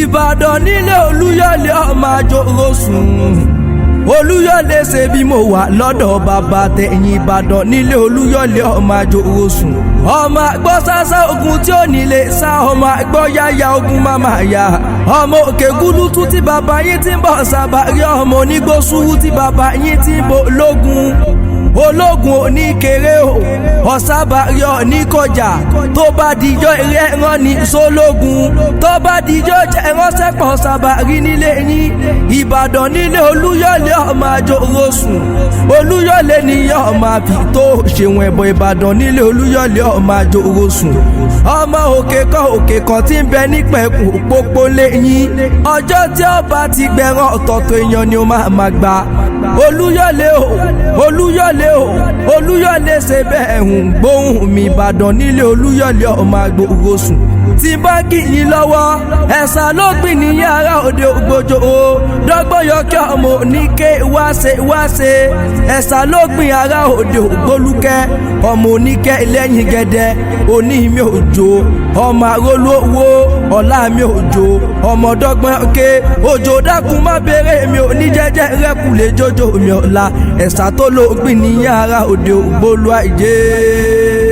Ìbàdàn nílé Olúyọ̀lé ọmọ àjòrò sùn. Olúyọ̀lé ṣe bí mo wà lọ́dọ̀ bàbá tẹ̀yìn Ìbàdàn nílé Olúyọ̀lé ọmọ àjòrò sùn. Ọmọ àgbọ̀ sásá ogun tí ò nílé sá, ọmọ àgbọ̀ yáyà ogun máma yá. Ọmọ òkè gúlútú tí bàbá yín ti ń bọ̀ sábàrí, ọmọ onígbó sùúrù tí bàbá yín ti ń bọ̀ lógun. Ológun oníkéré o, ọ̀sábàrí oníkọjà, tó bá dijọ́ eré ẹran ní sólógun, tó bá dijọ́ jẹ́ ránṣẹ́ pọ̀ sábàrí nílé yín. Ìbàdàn nílé Olúyọ̀lé ọmọ àjòrò sùn. Olúyọ̀lé níyà ọmọ àbí tó ṣèwọ̀n ẹ̀bọ̀. Ìbàdàn nílé Olúyọ̀lé ọmọ àjòrò sùn. Ọmọ òkè kan tí ń bẹ nípẹ̀kun òpópó lé yín. Ọjọ́ tí ọba ti gbẹ̀rán ọ̀tọ̀ọ̀tọ̀ èèyàn ni ó máa gbà. Olúyọ̀lé o, Olúyọ̀lé o, Olúyọ̀lé ṣe bẹ́ẹ̀ ń gbóhùn mi. Ìbàdàn nílé Olúyọ̀lé ọmọ àjòrò sùn. Tí bá kì í lọ́wọ́ ẹ̀sà ló gbìn ní yàrá òde ògbójò o. Dọ́gbọ́n yọkẹ́ ọmọ oníké wáṣe ẹ̀sà ló gbìn ara òde ògbólúkẹ́. Ọmọ oníkẹ́ lẹ́yìn gẹ́dẹ́ òní mi òjò, ọmọ àrólú owó ọ̀la mi òjò. Ọmọ dọ́gbọ́n ké òjò dákun má bèrè mi ò ní jẹ́jẹ́ rẹ́kùlé jójó mi ọ̀la. Ẹ̀sà tó ló gbìn ní yàrá òde ògbólú àìjẹ́.